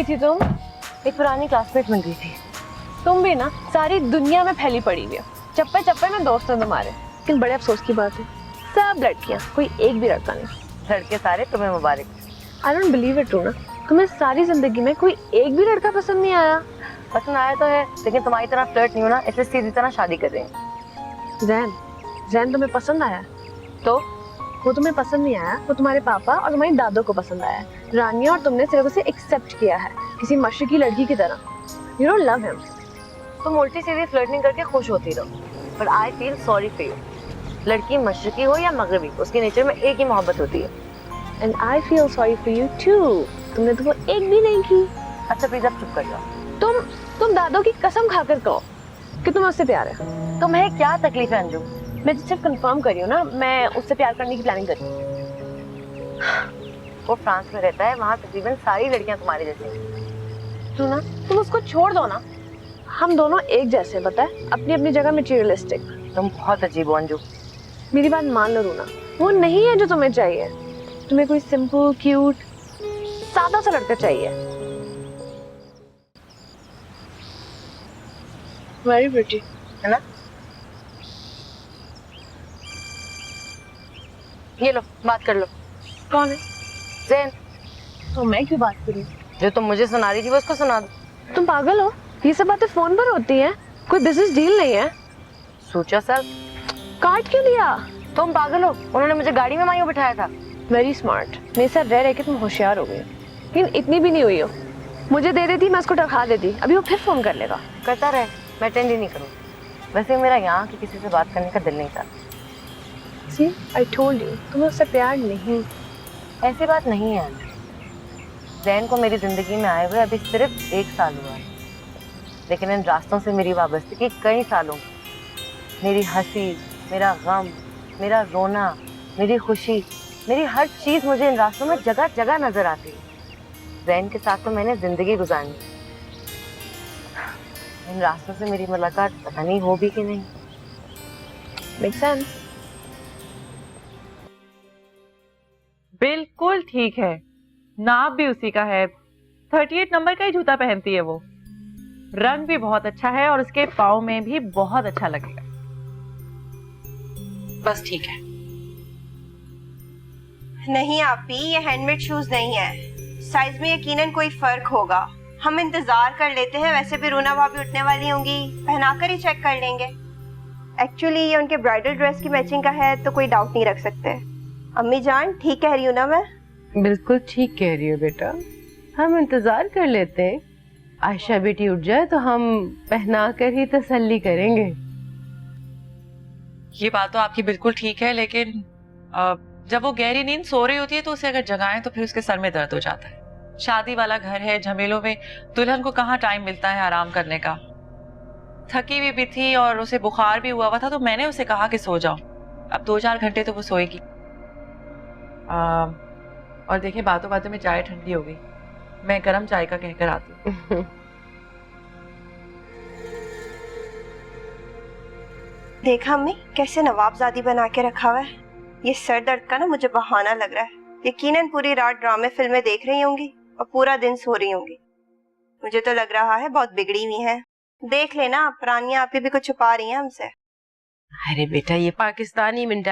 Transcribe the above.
गई थी तुम? एक पुरानी क्लासमेट मिल गई थी। तुम भी ना सारी दुनिया में फैली पड़ी हुई हो, चप्पे चप्पे में दोस्त हैं तुम्हारे। लेकिन बड़े अफसोस की बात है, सब लड़कियां, कोई एक भी लड़का नहीं। लड़के सारे तुम्हें मुबारक। आई डोंट बिलीव इट रूना, तुम्हें सारी जिंदगी में कोई एक भी लड़का पसंद नहीं आया। पसंद आया तो है, लेकिन तुम्हारी तरह फ्लर्ट नहीं हो ना, इसलिए सीधी तरह शादी कर रही हूँ। जैन तुम्हें पसंद आया? तो वो तुम्हें पसंद नहीं आया, वो तुम्हारे पापा और तुम्हारी दादों को पसंद आया। रानिया और तुमने सिर्फ उसे एक्सेप्ट किया है किसी मशरकी लड़की की तरह। You don't love him. तुम उल्टी सीधी फ्लर्टिंग करके खुश होती रहो, पर आई फील सॉरी फॉर यू। लड़की मशरकी हो या मगरबी, उसके नेचर में एक ही मोहब्बत होती है। And I feel sorry for you too. तुमने तो वो एक भी नहीं की। अच्छा प्लीज अब चुप कर जाओ। तुम दादों की कसम खाकर कहो कि तुम्हें उससे प्यार है। तुम्हें क्या तकलीफ है अंजू? मैं सिर्फ कंफर्म कर रही हूँ ना, मैं उससे प्यार करने की प्लानिंग कर रही हूँ। वो फ्रांस में रहता है, वहाँ तकरीबन सारी लड़कियां तुम्हारी जैसी हैं। सुना, तुम उसको छोड़ दो ना। हम दोनों एक जैसे, पता है, अपनी अपनी जगह मटेरियलिस्टिक। तुम बहुत अजीब हो अंजू। मेरी बात मान लो रूना, वो नहीं है जो तुम्हें चाहिए। तुम्हें कोई सिंपल क्यूट सादा सा लड़का चाहिए। वेरी प्रिटी, है ना? ये लो, बात कर लो। कौन है? जैन। तो मैं क्यों बात करूं? जो तुम मुझे सुना रही थी वो उसको सुना दो। तुम पागल हो? ये सब बातें फोन पर होती हैं, कोई बिजनेस डील नहीं है। सोचा सर, काट क्यों दिया? तुम पागल हो, उन्होंने मुझे गाड़ी में मायूं बिठाया था। Very smart. मेरे साथ रह रह के तुम होशियार हो गई, लेकिन इतनी भी नहीं हुई हो। मुझे दे देती, मैं उसको टरखा देती। अभी वो फिर फोन कर लेगा। करता रहे, मैं अटेंड ही नहीं करूँ। वैसे मेरा यहाँ की किसी से बात करने का दिल नहीं था। See, I told you, तुम्हें उससे प्यार नहीं। ऐसी बात नहीं है। जैन को मेरी जिंदगी में आए हुए अभी सिर्फ 1 साल हुआ है, लेकिन इन रास्तों से मेरी वाबस्तगी कई सालों की। मेरी हंसी, मेरा गम, मेरा रोना, मेरी खुशी, मेरी हर चीज मुझे इन रास्तों में जगह जगह नजर आती है। जैन के साथ तो मैंने जिंदगी गुजारी। इन रास्तों से मेरी मुलाकात पता नहीं हो भी कि नहीं। Make sense? बिल्कुल ठीक है, नाप भी उसी का है। 38 नंबर का ही जूता पहनती है वो। रंग भी बहुत अच्छा है और उसके पाँव में भी बहुत अच्छा लगेगा। बस ठीक है। नहीं आपी, ये हैंडमेड शूज नहीं है। साइज में यकीनन कोई फर्क होगा। हम इंतजार कर लेते हैं, वैसे भी रूना भाभी उठने वाली होंगी, पहनाकर ही चेक कर लेंगे। एक्चुअली ये उनके ब्राइडल ड्रेस की मैचिंग का है, तो कोई डाउट नहीं रख सकते। अम्मी जान, ठीक कह रही हूँ ना मैं? बिल्कुल ठीक कह रही हो बेटा, हम इंतजार कर लेते हैं। आयशा बेटी उठ जाए तो हम पहना कर ही तसल्ली करेंगे। ये बात तो आपकी बिल्कुल ठीक है, लेकिन जब वो गहरी नींद सो रही होती है तो उसे अगर जगाएं तो फिर उसके सर में दर्द हो जाता है। शादी वाला घर है, झमेलों में दुल्हन को कहाँ टाइम मिलता है आराम करने का। थकी भी थी और उसे बुखार भी हुआ था, तो मैंने उसे कहा कि सो जाओ। अब 2-4 घंटे तो वो सोएगी। और देखिए, बातों बातों में चाय ठंडी हो गई, मैं गरम चाय का कहकर आती हूँ। देखा अम्मी, कैसे नवाबजादी बना के रखा हुआ है। ये सर दर्द का ना मुझे बहाना लग रहा है। यकीनन पूरी रात ड्रामे फिल्में देख रही होंगी और पूरा दिन सो रही होंगी। मुझे तो लग रहा है बहुत बिगड़ी हुई है। देख लेना, रानिया आप भी कुछ छुपा रही हैं हमसे। अरे बेटा, ये पाकिस्तानी मिंटा